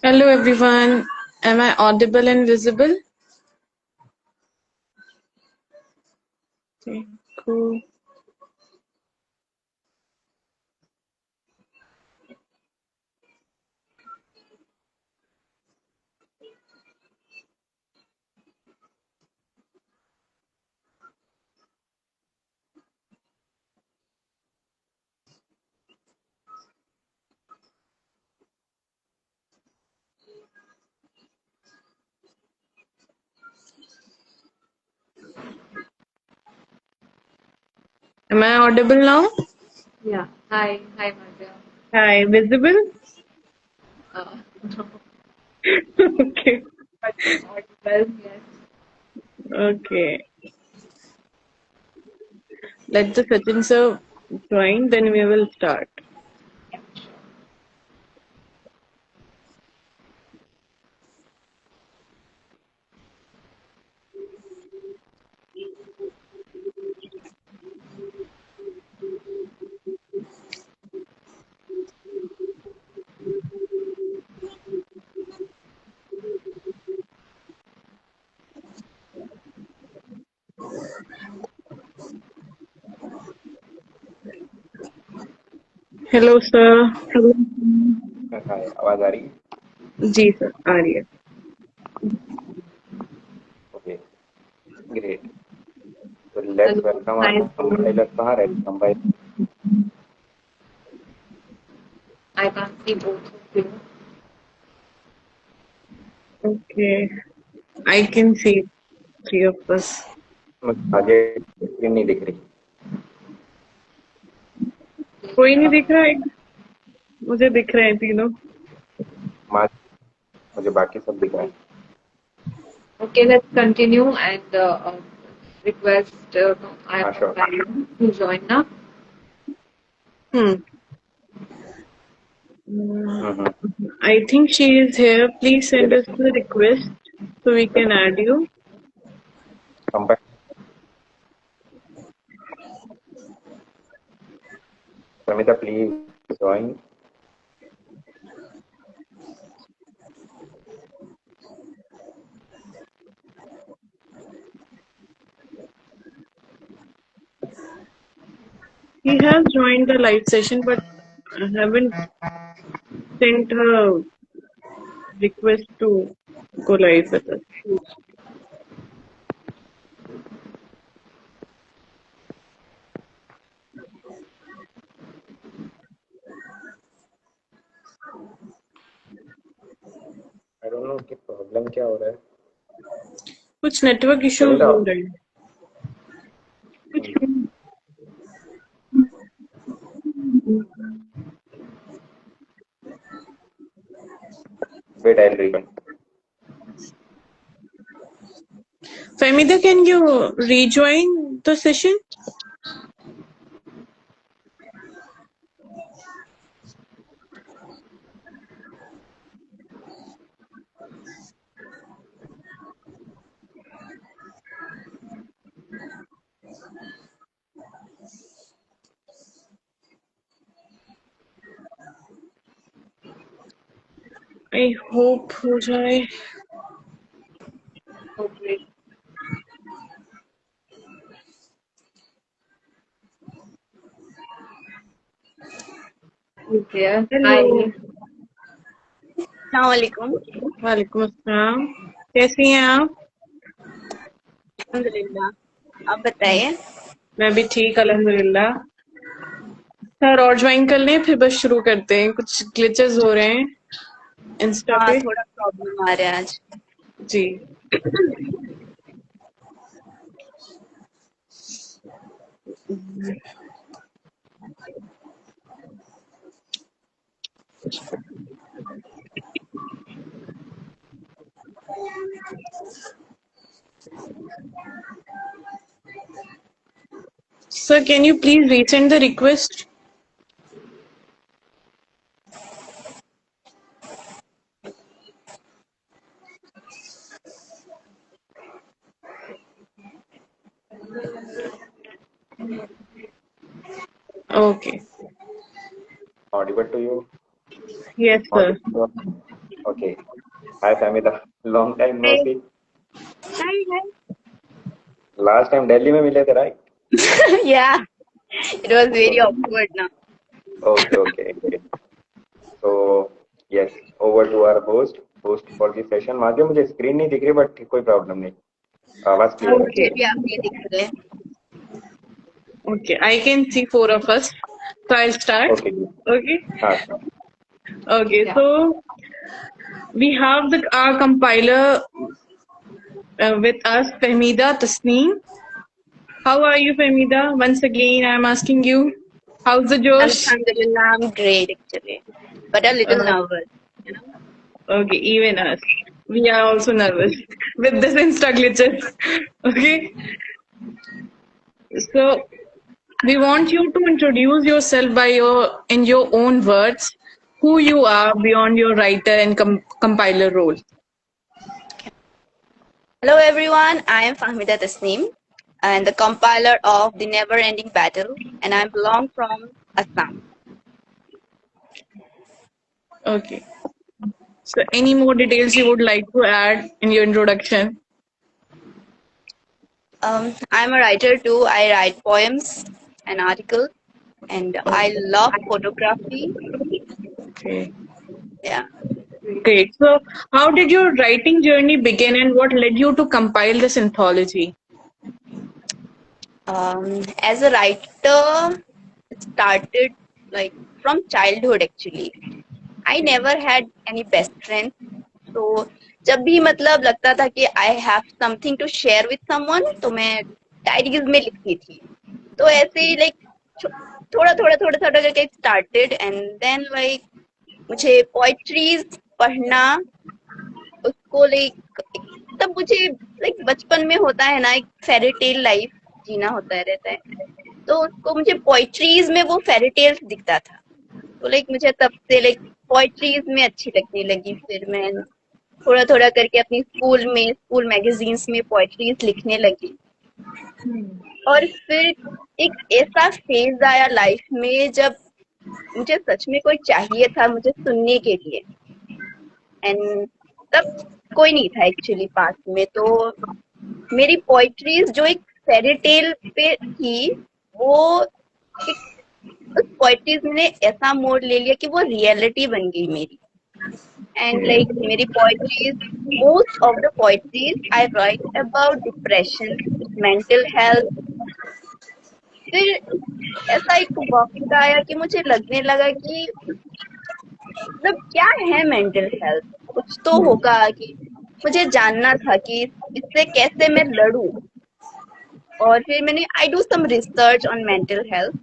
Hello everyone. Am I audible and visible? Okay, cool. Am I audible now? Yeah. Hi. Hi, Madhya. Hi, visible? No, Okay. but audible, yes. Okay. Let the Sachin sir join, then we will start. Yeah, sure. Hello sir. हाय आवाज आ रही है जी sir, आ रही है. Okay great तो let's Hello. Welcome Hi. our compiler कहाँ रहे compiler I can't see both of you. Okay. I can see three of us. मुझे आगे स्क्रीन नहीं दिख रही कोई नहीं दिख रहा है? मुझे दिख रहे हैं तीनों. मा- मुझे बाकी सब दिख रहा है Okay, let's continue and request I हाँ sure to join now. Hmm. I think she is here. Please send us the request so we can add you. Compile Samita please join He has joined the live session, but I haven't sent a request to go live with us. I don't know कि problem क्या हो रहा है कुछ network issues Samita हो रहे हैं. Wait I will Fahmida, can you rejoin the session? I hope हो जाए. Okay. Who's there? Hello. Hi. अस्सलामुअलैकुम। वालेकुम अस्सलाम. कैसी हैं आप? अल्हम्दुलिल्लाह, आप बताइए। मैं भी ठीक अल्हम्दुलिल्लाह. सर और ज्वाइन कर लें फिर बस शुरू करते हैं. कुछ ग्लिचेस हो रहे हैं इंस्टा हाँ, पे. थोड़ा प्रॉब्लम आ रहा है आज। जी. Sir, can you please resend the request? Okay. Audible to you Yes, sir. Audible Okay. Hi, Famida. Long time no Hey. see. Hi, Last time Delhi में मिले थे, right? hi. Yeah, it was very Okay. awkward now. Okay. So yes, over to our host for the session. Madhavi मुझे screen नहीं दिख रही but कोई problem नहीं. आवाज हाँ, क्लियर है. मुझे Okay. भी आप नहीं दिख रहे. Okay. I can see four of us. So I'll start. Okay. Okay. हाँ. Okay. Yeah. So we have our compiler with us, Fahmida Tasneem. How are you, Fahmida? Once again, I'm asking you. How's the Josh? Alhamdulillah, I'm great actually, but a little Uh, nervous. You know. okay, even us. We are also nervous with this Insta glitches. Okay. So we want you to introduce yourself in your own words, who you are beyond your writer and compiler role. Hello everyone, I am Fahmida Tasneem and the compiler of The Never Ending Battle, and I belong from Assam. Okay. So any more details you would like to add in your introduction? I'm a writer too. I write poems and articles, and I love photography. Okay. Yeah. Great. So how did your writing journey begin and what led you to compile this anthology? As a writer, it started like from childhood actually. I never had any best friends. तो जब भी मतलब लगता था कि I have something to share with someone, तो मैं diaries में लिखती थी. तो ऐसे ही लाइक थोड़ा करके started, and then like मुझे पोइट्रीज पढ़ना, उसको लाइक तब मुझे लाइक बचपन में होता है ना एक फेरी टेल लाइफ जीना होता है रहता है, तो उसको मुझे पोइट्रीज में वो फेरी टेल्स दिखता था. तो लाइक मुझे तब से लाइक पोइट्रीज में अच्छी लगने लगी. फिर मैं थोड़ा करके अपनी स्कूल मैगजीन्स में पोइट्रीज लिखने लगी. और फिर एक ऐसा फेज आया लाइफ में जब मुझे सच में कोई चाहिए था मुझे सुनने के लिए, एंड तब कोई नहीं था एक्चुअली पास में. तो मेरी पोइट्रीज जो एक फेरी टेल पे थी, वो एक उस पोइट्रीज ने ऐसा मोड़ ले लिया कि वो रियलिटी बन गई मेरी. एंड लाइक मेरी poetries, most of the poetries I right about depression, mental health. फिर ऐसा एक वक्त आया कि मुझे लगने लगा कि मतलब क्या है मेंटल हेल्थ, कुछ तो होगा. कि मुझे जानना था कि इससे कैसे मैं लड़ूं. और फिर I do some research on mental health.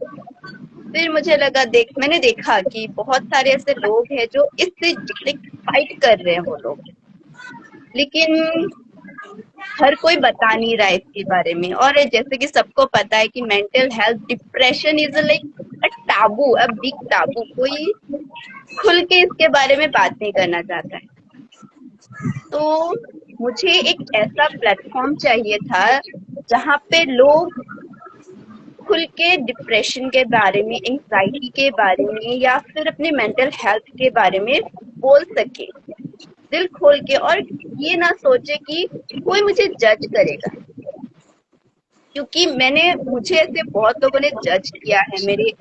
फिर मुझे लगा मैंने देखा कि बहुत सारे ऐसे लोग हैं जो इससे फाइट कर रहे हैं वो लोग, लेकिन हर कोई बता नहीं रहा है इसके बारे में. और जैसे कि सबको पता है कि mental health, depression is like a Abu, a big Abu. कोई खुल के इसके बारे में बात नहीं करना चाहता है. तो मुझे एक ऐसा प्लेटफॉर्म चाहिए था जहाँ पे लोग खुल के डिप्रेशन के बारे में, एंजाइटी के बारे में, या फिर अपने मेंटल हेल्थ के बारे में बोल सके दिल खोल के, और ये ना सोचे कि कोई मुझे जज करेगा. क्योंकि मुझे ऐसे बहुत लोगों ने जज किया है मेरे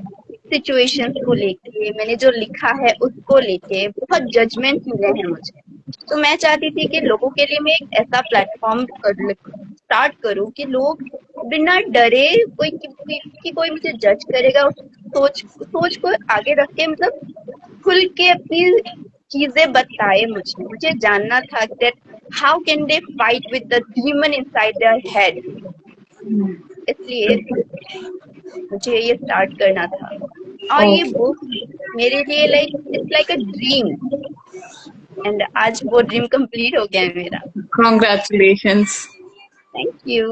सिचुएशंस को लेके, मैंने जो लिखा है उसको लेके बहुत जजमेंट मिले हैं मुझे. तो मैं चाहती थी कि लोगों के लिए मैं एक ऐसा प्लेटफॉर्म स्टार्ट करूं कि लोग बिना डरे कोई मुझे जज करेगा, उस सोच को आगे रख के मतलब खुल के अपनी चीजें बताए. मुझे जानना था that how can they fight with the demon inside their head. इसलिए मुझे ये स्टार्ट करना था. और ये Okay. बुक मेरे लिए like it's like a dream, and आज वो ड्रीम कंप्लीट हो गया है मेरा. Congratulations. Thank you.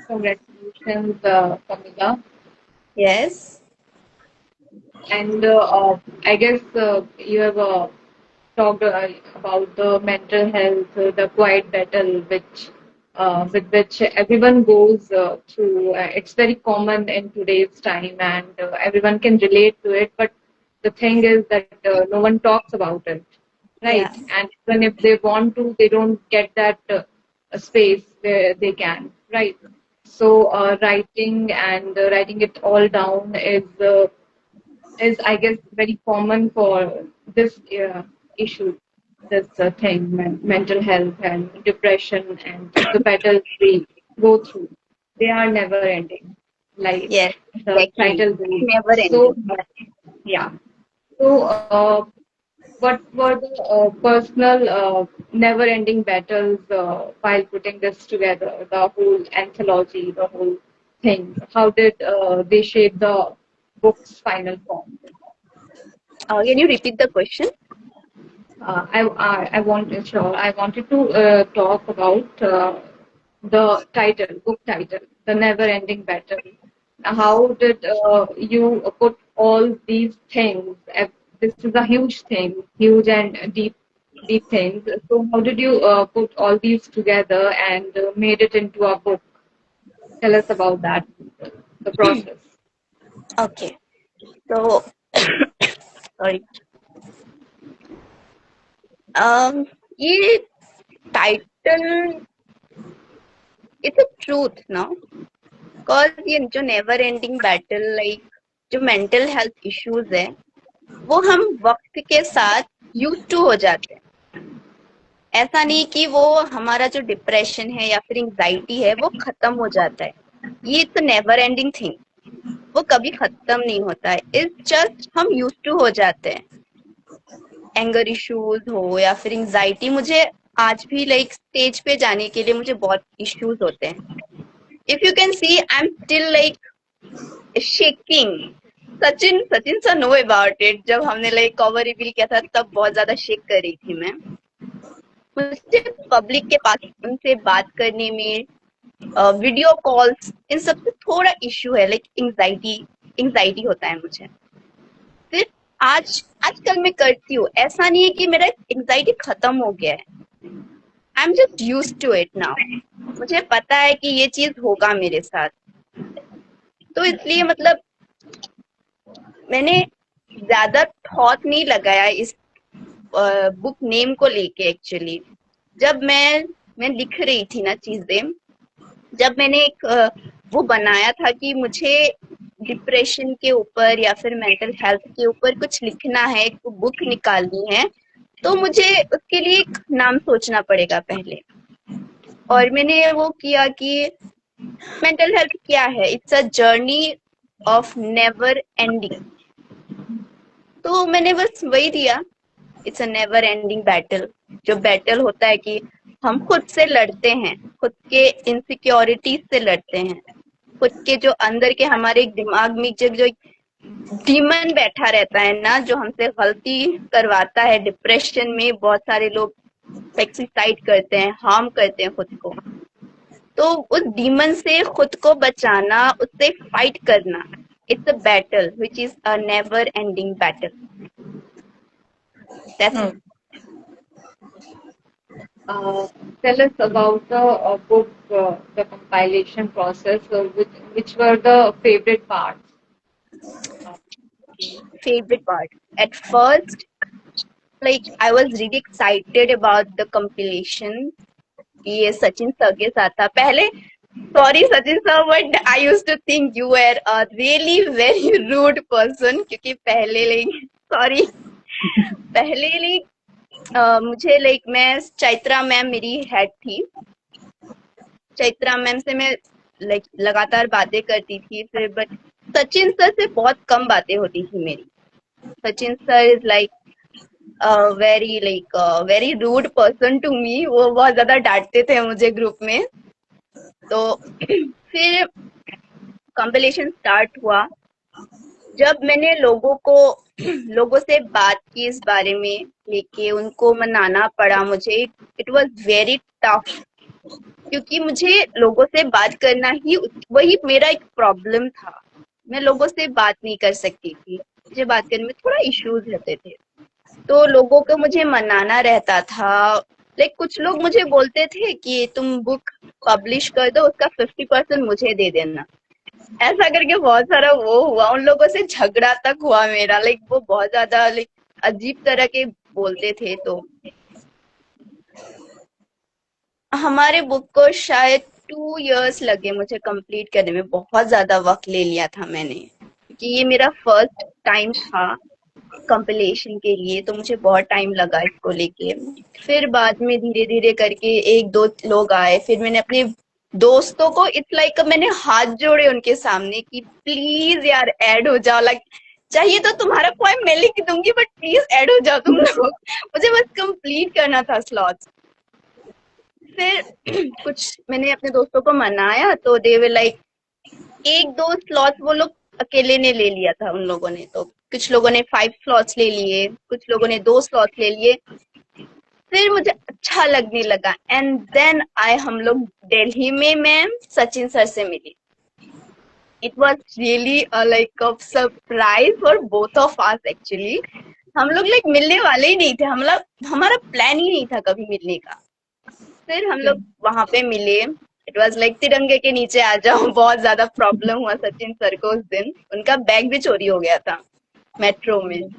Congratulations, Kamila. Yes. And I guess you have talked about the mental health, the quiet battle with which everyone goes through. It's very common in today's time, and everyone can relate to it. But the thing is that no one talks about it. right? Yeah. And even if they want to, they don't get that space where they can, right? So writing and writing it all down is I guess very common for this issue, this thing, mental health and depression and the battles we go through. They are never ending, like Yes, the exactly. title says. Never So ending. yeah. So what were the personal never-ending battles while putting this together, the whole anthology, the whole thing? How did they shape the book's final form? Can you repeat the question? I wanted to talk about the title, book title, The Never-Ending Battle. How did you put all these things? This is a huge thing, huge and deep things. So how did you put all these together and made it into a book? Tell us about that, the process. Okay. So, sorry. ये title it's a truth ना, because ये जो never ending battle, like जो mental health issues है वो हम वक्त के साथ यूज टू हो जाते हैं. ऐसा नहीं कि वो हमारा जो डिप्रेशन है या फिर एंजाइटी है वो खत्म हो जाता है. ये इट्स नेवर एंडिंग थिंग, वो कभी खत्म नहीं होता है. इट्स जस्ट हम यूज टू हो जाते हैं. एंगर इश्यूज हो या फिर एंजाइटी, मुझे आज भी लाइक स्टेज पे जाने के लिए मुझे बहुत इश्यूज होते हैं. If you can see I am still like shaking. Sachin sir know about it. जब हमने लाइक कवर रिवील किया था तब बहुत ज्यादा शेक कर रही थी मैं. मुझे पब्लिक के पास उनसे बात करने में, वीडियो कॉल्स, इन सब से थोड़ा इश्यू है. लाइक एंजाइटी होता है मुझे. फिर आजकल मैं करती हूँ. ऐसा नहीं है कि मेरा एंजाइटी खत्म हो गया है. I am just used to it now. मुझे पता है कि ये चीज होगा मेरे साथ, तो इसलिए मतलब मैंने ज्यादा थॉट नहीं लगाया इस बुक नेम को लेके. एक्चुअली जब मैं लिख रही थी ना चीजें, जब मैंने एक वो बनाया था कि मुझे डिप्रेशन के ऊपर या फिर मेंटल हेल्थ के ऊपर कुछ लिखना है, एक बुक निकालनी है, तो मुझे उसके लिए एक नाम सोचना पड़ेगा पहले. और मैंने वो किया कि मेंटल हेल्थ क्या है, it's a journey of never ending. तो मैंने बस वही दिया, it's a never ending battle. जो बैटल होता है कि हम खुद से लड़ते हैं, खुद के इनसिक्योरिटीज से लड़ते हैं, खुद के जो अंदर के हमारे दिमाग में जो डीमन बैठा रहता है ना, जो हमसे गलती करवाता है. डिप्रेशन में बहुत सारे लोग सुसाइड करते हैं, हार्म करते हैं खुद को. तो उस डीमन से खुद को बचाना, उससे फाइट करना, it's a battle which is a never ending battle. That's it. Tell us about the book, the compilation process, which were the favorite parts. Favorite part. At first, like I was really excited about the compilation. ये Sachin sir के साथ था पहले. Sorry Sachin sir, but I used to think you were a really very rude person. क्योंकि पहले like sorry पहले like मुझे like मैं चैत्रा मैम मेरी हेड थी. चैत्रा मैम से मैं like लगातार बातें करती थी. फिर बट सचिन सर से बहुत कम बातें होती थी मेरी. Sachin sir is like very rude person to me. वो बहुत ज्यादा डांटते थे मुझे ग्रुप में. तो फिर कंपिलेशन स्टार्ट हुआ. जब मैंने लोगों से बात की इस बारे में लेके, उनको मनाना पड़ा मुझे. इट वाज वेरी टफ, क्योंकि मुझे लोगों से बात करना ही वही मेरा एक प्रॉब्लम था. मैं लोगों से बात नहीं कर सकती थी. मुझे बात करने में थोड़ा इश्यूज रहते थे. तो लोगों को मुझे मनाना रहता था. लाइक कुछ लोग मुझे बोलते थे कि तुम बुक पब्लिश कर दो, उसका 50% मुझे दे देना. ऐसा करके बहुत सारा वो हुआ. उन लोगों से झगड़ा तक हुआ मेरा. लाइक वो बहुत ज्यादा लाइक अजीब तरह के बोलते थे. तो हमारे बुक को शायद 2 years लगे मुझे कंप्लीट करने में, बहुत ज्यादा वक्त ले लिया था मैंने, क्योंकि ये मेरा फर्स्ट टाइम था कंपिलेशन के लिए, तो मुझे बहुत टाइम लगा इसको लेके। फिर बाद में धीरे धीरे करके एक दो लोग आए, फिर मैंने अपने दोस्तों को इट्स लाइक मैंने हाथ जोड़े उनके सामने कि प्लीज यार ऐड हो जाओ, लाइक चाहिए तो तुम्हारा पोएम मैं लिख दूंगी बट प्लीज ऐड हो जाओ तुम लोग। मुझे बस कंप्लीट करना था स्लॉट्स। फिर कुछ मैंने अपने दोस्तों को मनाया तो दे वे लाइक एक दो स्लॉट्स वो लोग अकेले ने ले लिया था उन लोगों ने, तो कुछ लोगों ने 5 स्लॉट्स ले लिए, कुछ लोगों ने 2 स्लॉट्स ले लिए। फिर मुझे अच्छा लगने लगा एंड देन आए हम लोग दिल्ली में, मैं सचिन सर से मिली। It was really like a surprise for both of us actually. हम लोग लाइक मिलने वाले ही नहीं थे, हम लोग, हमारा प्लान ही नहीं था कभी मिलने का। फिर हम लोग वहां पे मिले। इट वॉज लाइक तिरंगे के नीचे आ जाओ। बहुत ज्यादा प्रॉब्लम हुआ सचिन सर को उस दिन, उनका बैग भी चोरी हो गया था मेट्रो में।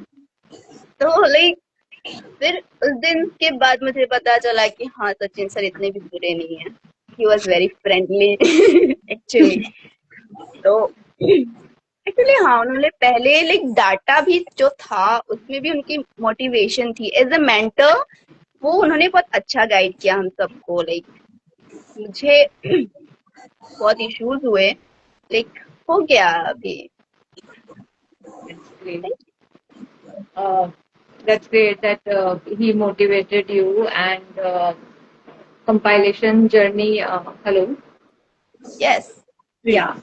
तो लाइक फिर उस दिन के बाद मुझे पता चला कि हाँ सचिन सर इतने भी बुरे नहीं है, he was very friendly actually. तो एक्चुअली हाँ, उन्होंने पहले लाइक डाटा भी जो था उसमें भी उनकी मोटिवेशन थी एज अ मेंटर, वो उन्होंने बहुत अच्छा गाइड किया हम सबको। लाइक मुझे बहुत इश्यूज हुए, लाइक हो गया अभी। That's great. That's great that he motivated you and compilation journey. Hello. Yes, Yeah.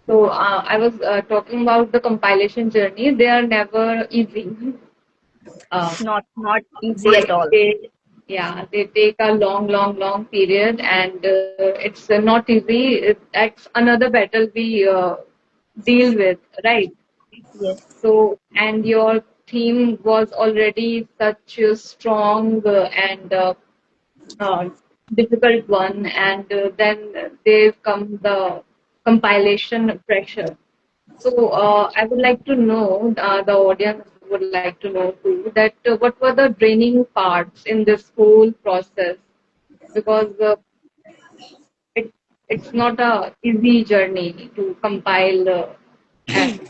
So I was talking about the compilation journey. They are never easy. not easy at all. They take a long period, and it's not easy. That's another battle we deal with, right? Yes, So, and your theme was already such a strong and uh, difficult one, and then there comes the compilation pressure. So, I would like to know, the audience would like to know too, that what were the draining parts in this whole process? Because it, it's not a easy journey to compile and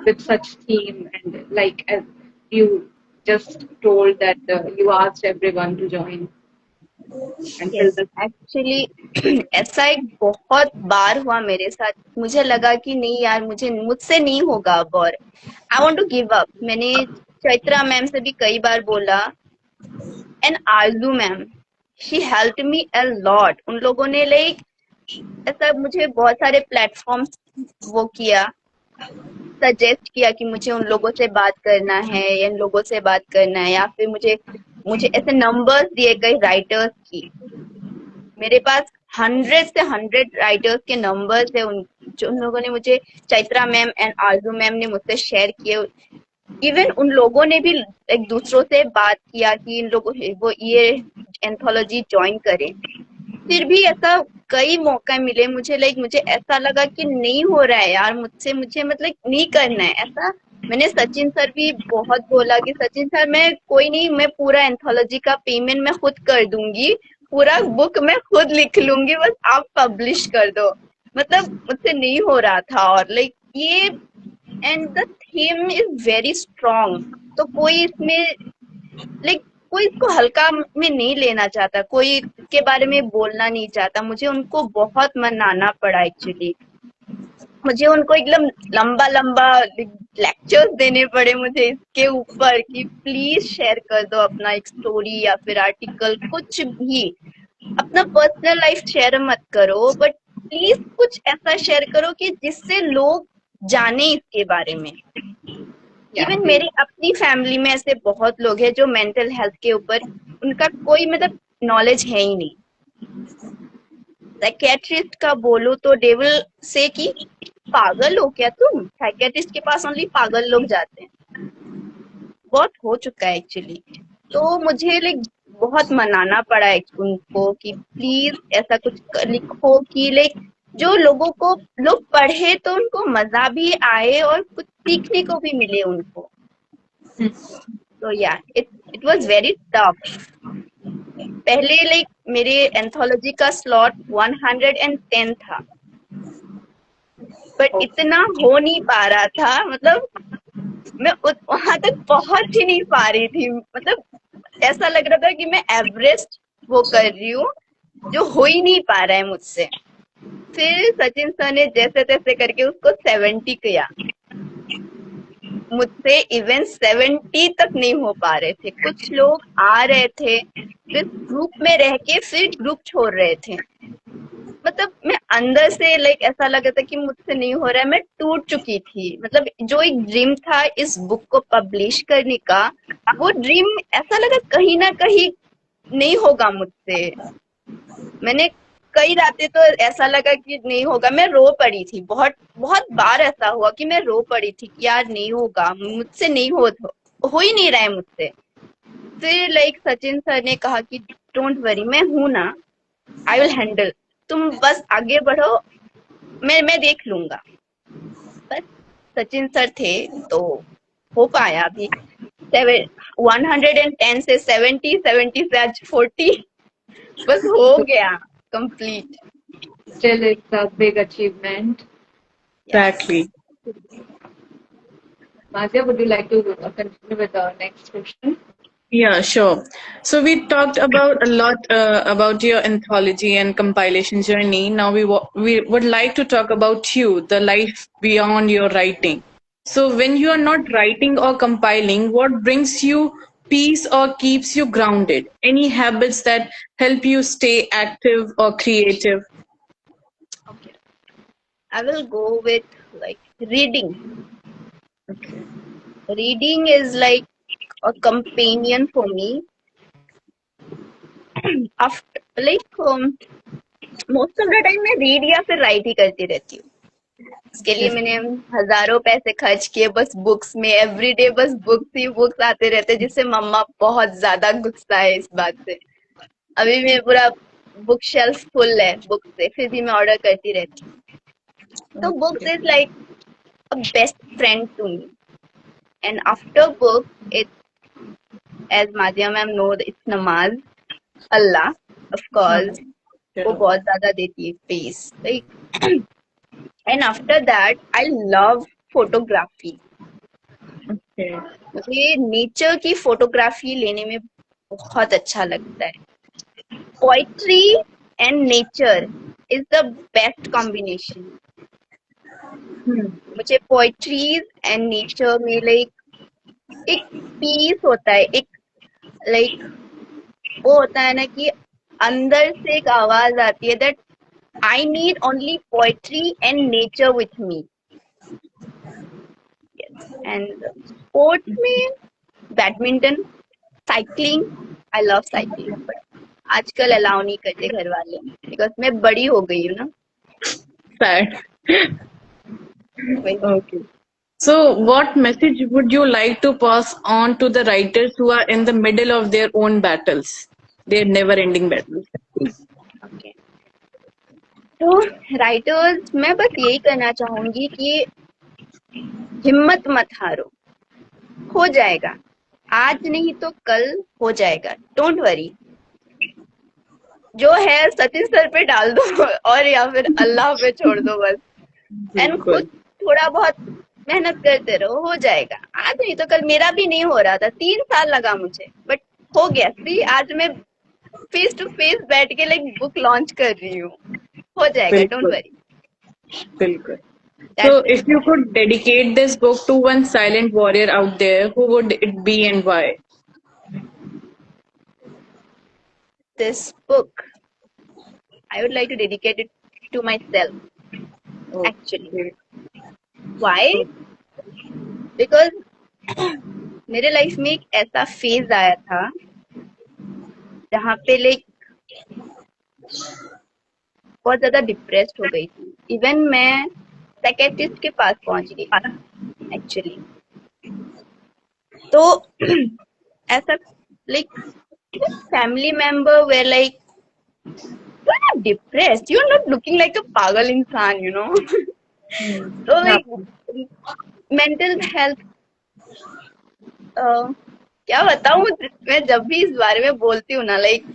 with such theme, and like as you just told that you asked everyone to join and fill yes. the. Actually ऐसा एक बहुत बार हुआ मेरे साथ, मुझे लगा कि नहीं यार मुझसे नहीं होगा अब, और I want to give up. मैंने चैत्रा मैम से भी कई बार बोला, and Aarzoo ma'am, she helped me a lot. उन लोगों ने लाइक ऐसा मुझे बहुत सारे प्लेटफॉर्म्स वो किया, सजेस्ट किया कि मुझे उन लोगों से बात करना है, इन लोगों से बात करना है, या फिर मुझे मुझे ऐसे नंबर्स दिए कई राइटर्स की। मेरे पास 100 राइटर्स के नंबर्स है, उन लोगों ने मुझे, Chaitra ma'am and Aarzoo ma'am ने मुझसे शेयर किए। इवन उन लोगों ने भी एक दूसरों से बात किया कि इन लोगों वो ये एंथोलॉजी ज्वाइन करें। फिर भी ऐसा कई मौका मिले मुझे, लाइक मुझे ऐसा लगा कि नहीं हो रहा है यार मुझसे, मुझे मतलब नहीं करना है ऐसा। मैंने सचिन सर भी बहुत बोला कि सचिन सर मैं कोई नहीं, मैं पूरा एंथोलॉजी का पेमेंट मैं खुद कर दूंगी, पूरा बुक मैं खुद लिख लूंगी, बस आप पब्लिश कर दो। मतलब मुझसे नहीं हो रहा था, और लाइक ये and the theme is very strong, तो कोई इसमें लाइक कोई इसको हल्का में नहीं लेना चाहता, कोई के बारे में बोलना नहीं चाहता। मुझे उनको बहुत मनाना पड़ा एक्चुअली, मुझे उनको एकदम लंबा लंबा लेक्चर्स देने पड़े मुझे इसके ऊपर कि प्लीज शेयर कर दो अपना एक स्टोरी या फिर आर्टिकल, कुछ भी। अपना पर्सनल लाइफ शेयर मत करो, बट प्लीज कुछ ऐसा शेयर करो कि जिससे लोग जाने इसके बारे में। इवन मेरी अपनी फैमिली में ऐसे बहुत लोग हैं जो मेंटल हेल्थ के ऊपर उनका कोई मतलब नॉलेज है ही नहीं। साइकेट्रिस्ट का बोलो तो डेविल से कि पागल हो क्या तुम, साइकेट्रिस्ट के पास ओनली पागल लोग जाते हैं। बहुत हो चुका है एक्चुअली, तो मुझे लाइक बहुत मनाना पड़ा है उनको कि प्लीज ऐसा कुछ लिखो कि लाइक जो लोगों को लोग पढ़े तो उनको मजा भी आए और कुछ सीखने को भी मिले उनको। तो या इट वाज वेरी टफ। पहले लाइक मेरे एंथोलॉजी का स्लॉट 110 था, बट इतना हो नहीं पा रहा था, मतलब मैं वहां तक पहुंच ही नहीं पा रही थी। मतलब ऐसा लग रहा था कि मैं एवरेस्ट वो कर रही हूँ, जो हो ही नहीं पा रहा है मुझसे। फिर सचिन सर ने जैसे तैसे करके उसको 70 किया। मुझसे इवन 70 तक नहीं हो पा रहे थे। कुछ लोग आ रहे थे, फिर ग्रुप में रह के फिर ग्रुप छोड़ रहे थे। मतलब मैं अंदर से लाइक ऐसा लगा था कि मुझसे नहीं हो रहा है, मैं टूट चुकी थी। मतलब जो एक ड्रीम था इस बुक को पब्लिश करने का, वो ड्रीम ऐसा लगा कहीं ना कहीं नहीं होगा मुझसे। मैंने कई रातें तो ऐसा लगा कि नहीं होगा, मैं रो पड़ी थी। बहुत बहुत बार ऐसा हुआ कि मैं रो पड़ी थी कि यार नहीं होगा मुझसे, नहीं हो ही नहीं रहा है मुझसे। फिर लाइक सचिन सर ने कहा कि डोंट वरी, मैं हूं ना, आई विल हैंडल, तुम बस आगे बढ़ो, मैं देख लूंगा। बस सचिन सर थे तो हो पाया। अभी 110 से 70, 70 से आज 40, बस हो गया complete. Still, it's a big achievement. Exactly. Madhya, would you like to continue with the next question? Yeah, sure. So we talked about a lot about your anthology and compilation journey. Now we would like to talk about you, the life beyond your writing. So when you are not writing or compiling, what brings you peace or keeps you grounded? Any habits that help you stay active or creative? Okay, I will go with like reading. Okay. Reading is like a companion for me. After like most of the time मैं read या फिर right ही करती रहती हूँ। इसके लिए मैंने हजारों पैसे खर्च किए बस बुक्स में। एवरीडे बस बुक्स ही बुक्स आते रहते, जिससे मम्मा बहुत ज्यादा गुस्सा है इस बात से। अभी मेरा पूरा बुक शेल्फ फुल है बुक से, फिर भी मैं ऑर्डर करती रहती हूँ। तो books is like a best friend to me. And after book it's as Madiya ma'am no, it's नमाज, अल्लाह ऑफ कोर्स। वो बहुत ज्यादा देती है peace, like. And after that I love photography. Okay. मुझे नेचर की फोटोग्राफी लेने में बहुत अच्छा लगता है। Poetry and nature is the best combination. मुझे पोइट्रीज एंड नेचर में लाइक एक पीस होता है, एक लाइक वो होता है ना कि अंदर से एक आवाज आती है that I need only poetry and nature with me. And sports में badminton, cycling, I love cycling, but आजकल अलाउ नहीं करते घर वाले, बिकॉज मैं बड़ी हो गई हूँ ना। Sad. वही। Okay. So, what message would you like to pass on to the writers who are in the middle of their own battles, their never-ending battles? Okay. तो राइटर्स, मैं बस यही कहना चाहूंगी कि हिम्मत मत हारो, हो जाएगा। आज नहीं तो कल हो जाएगा, डोंट वरी। जो है सचिन सर पे डाल दो और या फिर अल्लाह पे छोड़ दो बस। एंड खुद थोड़ा बहुत मेहनत करते रहो, हो जाएगा। आज नहीं तो कल। मेरा भी नहीं हो रहा था, 3 साल लगा मुझे, बट हो गया। सी आज मैं फेस टू फेस बैठ के लाइक बुक लॉन्च कर रही हूँ, हो जाएगा, don't worry. Bilkul. So, if you could dedicate this book to one silent warrior out there, who would it be and why? This book, I would like to dedicate it to myself, actually. Why? Because मेरे life में एक ऐसा phase आया था जहाँ पे like बहुत ज्यादा डिप्रेस्ड हो गई थी। इवन मैं साइकेट्रिस्ट के पास पहुंच गई एक्चुअली। तो ऐसा like family member were like you are not depressed, you are not looking like a पागल इंसान, यू नो। तो लाइक मेंटल हेल्थ, क्या बताऊं, मैं जब भी इस बारे में बोलती हूँ ना, लाइक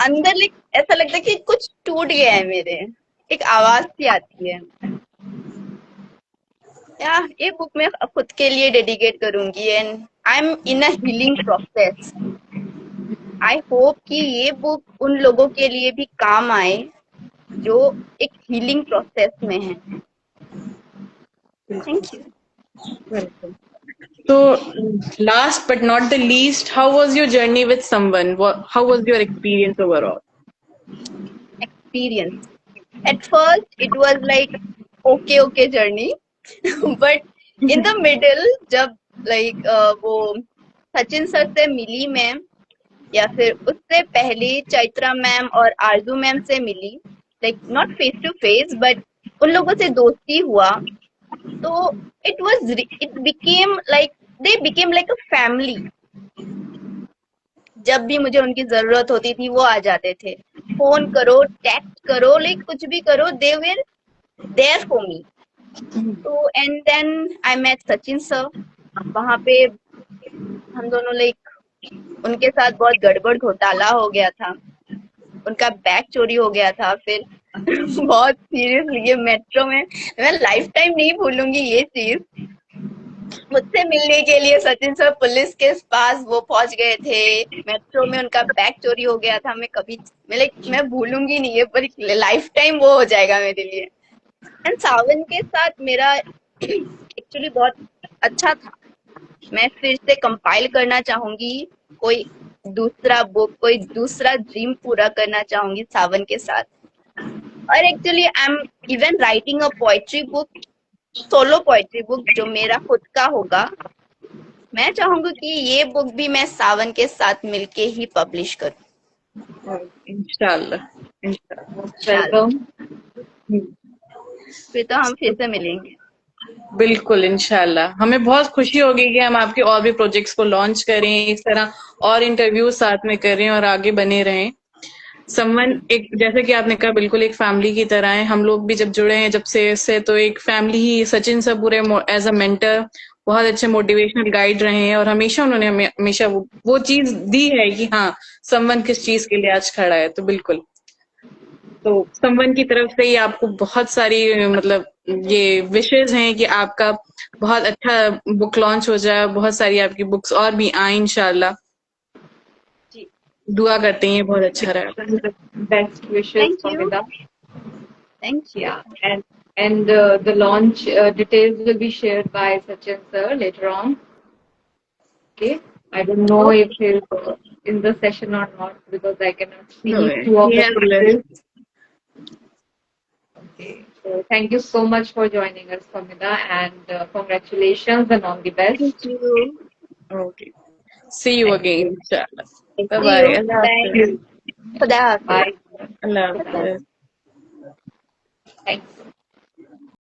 अंदर लाइक ऐसा लगता है कि कुछ टूट गया है मेरे, एक आवाज सी आती है। या ये बुक मैं खुद के लिए डेडिकेट करूंगी and I am in a healing process. I hope कि ये बुक उन लोगों के लिए भी काम आए जो एक हीलिंग प्रोसेस में है। Thank you. Welcome. So, last but not the least, how was your journey with someone? How was your experience overall? Experience. At first, it was like okay journey, but in the middle, जब like वो Sachin sir से मिली मैं, या फिर उससे पहले Chaitra ma'am और Arzoo ma'am से मिली, like not face to face but उन लोगों से दोस्ती हुआ, तो it became like they became like a family. जब भी मुझे उनकी जरूरत होती थी वो आ जाते थे, फोन करो, टेक्स्ट करो, लाइक कुछ भी करो, दे वर देयर फॉर मी। तो and then I met Sachin sir. वहां पे हम दोनों लाइक उनके साथ बहुत गड़बड़ घोटाला हो गया था, उनका बैग चोरी हो गया था। फिर बहुत सीरियसली ये मेट्रो में मैं लाइफ टाइम नहीं भूलूंगी ये चीज। मुझसे मिलने के लिए सचिन सर पुलिस के पास वो पहुंच गए थे, मेट्रो में उनका बैग चोरी हो गया था। मैं भूलूंगी नहीं ये, पर लाइफ टाइम वो हो जाएगा मेरे लिए। एंड सावन के साथ मेरा एक्चुअली बहुत अच्छा था। मैं फिर से कंपाइल करना चाहूंगी कोई दूसरा बुक, कोई दूसरा ड्रीम पूरा करना चाहूंगी सावन के साथ। और actually I am even writing a poetry book, solo poetry book जो मेरा खुद का होगा। मैं चाहूंगी कि ये बुक भी मैं सावन के साथ मिलके ही पब्लिश करूं। Inshallah. Inshallah. Most welcome. फिर तो हम फिर से मिलेंगे। बिल्कुल इंशाल्लाह। हमें बहुत खुशी होगी कि हम आपके और भी प्रोजेक्ट्स को लॉन्च करें, इस तरह और इंटरव्यू साथ में करें और आगे बने रहें। समवन एक जैसे कि आपने कहा बिल्कुल एक फैमिली की तरह है। हम लोग भी जब जुड़े हैं जब से इससे तो एक फैमिली ही। सचिन सर पूरे एज अ मेंटर बहुत अच्छे मोटिवेशनल गाइड रहे हैं और हमेशा उन्होंने हमें हमेशा वो चीज दी है कि हाँ समवन किस चीज के लिए आज खड़ा है। तो बिल्कुल, तो समवन की तरफ से ही आपको बहुत सारी मतलब ये विशेष हैं कि आपका बहुत अच्छा बुक लॉन्च हो जाए, बहुत सारी आपकी बुक्स और भी आए इंशाल्लाह। जी, दुआ करते हैं ये बहुत अच्छा रहा। And the best wishes, thank you. Pamela. Thank you. Yeah, and the launch details will be shared by Sachin sir later on. Okay. I don't know if he's in the session or not because I cannot see No, two of he the has faces. left. Okay. So thank you so much for joining us, Pamela, and congratulations and all the best. Thank you. Okay. See you Thank again you. inshallah. Bye see bye. You. Allah thank Hafiz. You. खुदा हाफिज। Bye. Allah Hafiz. Thanks.